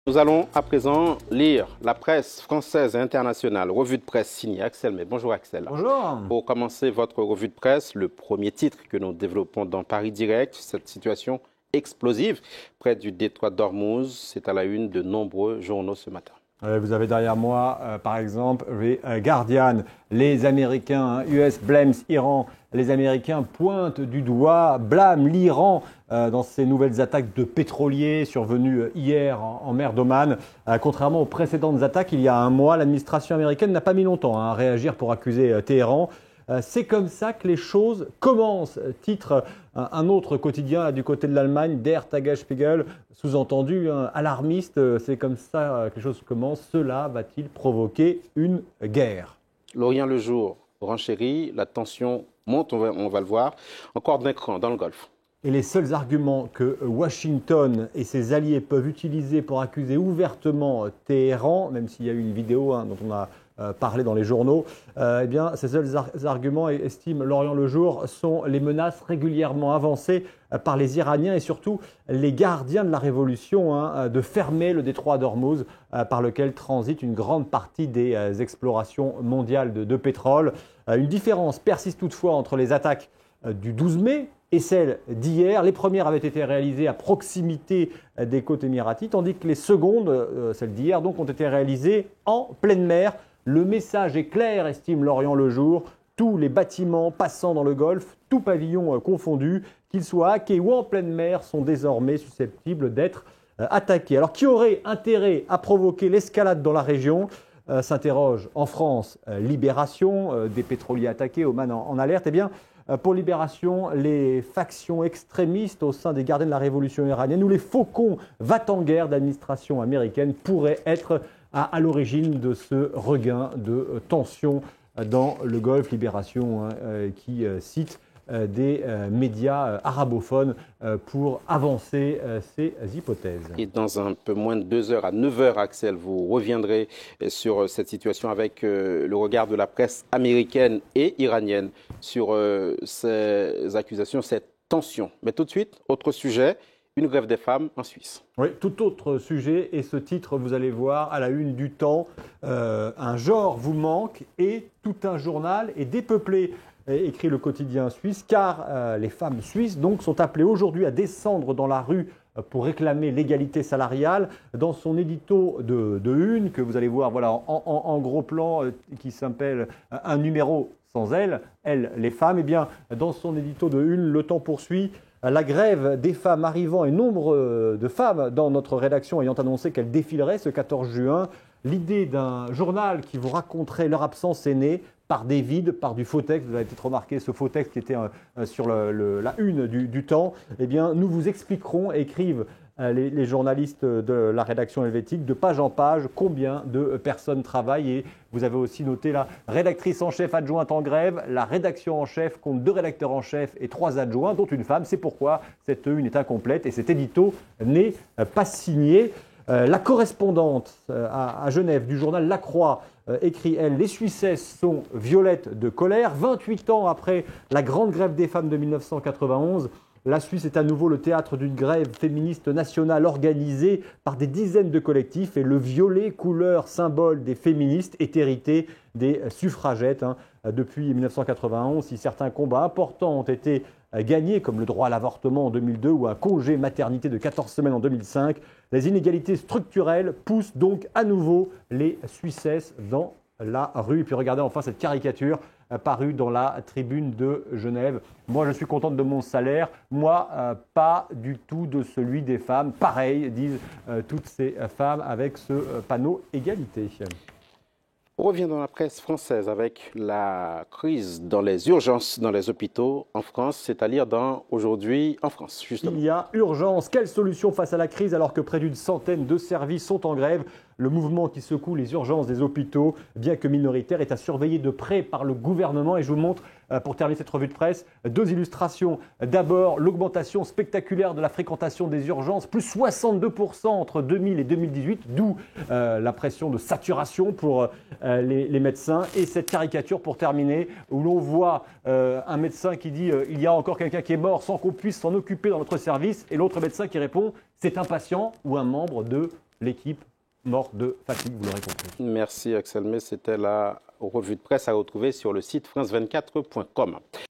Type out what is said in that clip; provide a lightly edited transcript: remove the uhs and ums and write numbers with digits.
Nous allons à présent lire la presse française et internationale, revue de presse signée Axel May. Bonjour Axel. Bonjour. Pour commencer votre revue de presse, le premier titre que nous développons dans Paris Direct, cette situation explosive près du détroit d'Ormuz, c'est à la une de nombreux journaux ce matin. Vous avez derrière moi, par exemple, Guardian, les Américains, US blames Iran, les Américains pointent du doigt, blâment l'Iran dans ces nouvelles attaques de pétroliers survenues hier en mer d'Oman. Contrairement aux précédentes attaques, il y a un mois, l'administration américaine n'a pas mis longtemps à réagir pour accuser Téhéran. C'est comme ça que les choses commencent, titre un autre quotidien là, du côté de l'Allemagne, Der Tagesspiegel, sous-entendu alarmiste, c'est comme ça que les choses commencent. Cela va-t-il provoquer une guerre? L'Orient le jour renchérit, la tension monte, on va le voir, encore d'un cran dans le Golfe. Et les seuls arguments que Washington et ses alliés peuvent utiliser pour accuser ouvertement Téhéran, même s'il y a eu une vidéo dont on a parlé dans les journaux, eh bien, ces seuls arguments, estime L'Orient le jour, sont les menaces régulièrement avancées par les Iraniens et surtout les gardiens de la révolution de fermer le détroit d'Ormuz par lequel transite une grande partie des explorations mondiales de pétrole. Une différence persiste toutefois entre les attaques du 12 mai et celles d'hier. Les premières avaient été réalisées à proximité des côtes émiraties, tandis que les secondes, celles d'hier, donc, ont été réalisées en pleine mer. Le message est clair, estime L'Orient le jour. Tous les bâtiments passant dans le Golfe, tout pavillon confondu, qu'ils soient à quai ou en pleine mer, sont désormais susceptibles d'être attaqués. Alors, qui aurait intérêt à provoquer l'escalade dans la région ? S'interroge en France Libération, des pétroliers attaqués, Oman en alerte. Eh bien, pour Libération, les factions extrémistes au sein des gardiens de la révolution iranienne ou les faucons va-t-en-guerre d'administration américaine pourraient être à l'origine de ce regain de tension dans le Golfe. Libération qui cite des médias arabophones pour avancer ces hypothèses. Et dans un peu moins de 2 heures, à 9 heures, Axel, vous reviendrez sur cette situation avec le regard de la presse américaine et iranienne sur ces accusations, cette tension. Mais tout de suite, autre sujet, une grève des femmes en Suisse. Oui, tout autre sujet et ce titre, vous allez voir, à la une du Temps, un genre vous manque et tout un journal est dépeuplé, écrit le quotidien suisse, car les femmes suisses donc, sont appelées aujourd'hui à descendre dans la rue pour réclamer l'égalité salariale. Dans son édito de une, que vous allez voir voilà, en gros plan, qui s'appelle « Un numéro sans elles », les femmes, eh bien, dans son édito de une, le Temps poursuit la grève des femmes arrivant et nombre de femmes dans notre rédaction ayant annoncé qu'elles défileraient ce 14 juin. L'idée d'un journal qui vous raconterait leur absence est née par des vides, par du faux texte. Vous avez peut-être remarqué ce faux texte qui était sur la une du Temps. Eh bien, nous vous expliquerons, écrivent les journalistes de la rédaction helvétique, de page en page, combien de personnes travaillent. Et vous avez aussi noté la rédactrice en chef adjointe en grève. La rédaction en chef compte 2 rédacteurs en chef et 3 adjoints, dont une femme. C'est pourquoi cette une est incomplète et cet édito n'est pas signé. La correspondante à Genève du journal La Croix écrit, elle, « Les Suissesses sont violettes de colère ». 28 ans après la grande grève des femmes de 1991, la Suisse est à nouveau le théâtre d'une grève féministe nationale organisée par des dizaines de collectifs et le violet, couleur symbole des féministes, est hérité des suffragettes. Depuis 1991, si certains combats importants ont été gagnés, comme le droit à l'avortement en 2002 ou un congé maternité de 14 semaines en 2005, les inégalités structurelles poussent donc à nouveau les Suissesses dans la rue. Et puis regardez enfin cette caricature paru dans la Tribune de Genève. Moi, je suis contente de mon salaire. Moi, pas du tout de celui des femmes. Pareil, disent toutes ces femmes avec ce panneau égalité. On revient dans la presse française avec la crise dans les urgences dans les hôpitaux en France, c'est-à-dire dans Aujourd'hui en France, justement. Il y a urgence. Quelle solution face à la crise alors que près d'une centaine de services sont en grève? Le mouvement qui secoue les urgences des hôpitaux, bien que minoritaire, est à surveiller de près par le gouvernement. Et je vous montre, pour terminer cette revue de presse, 2 illustrations. D'abord, l'augmentation spectaculaire de la fréquentation des urgences, plus 62% entre 2000 et 2018, d'où la pression de saturation pour les médecins. Et cette caricature, pour terminer, où l'on voit un médecin qui dit « Il y a encore quelqu'un qui est mort sans qu'on puisse s'en occuper dans notre service », et l'autre médecin qui répond « C'est un patient ou un membre de l'équipe morte de fatigue, vous l'aurez compris. Merci Axel May, c'était la revue de presse à retrouver sur le site france24.com.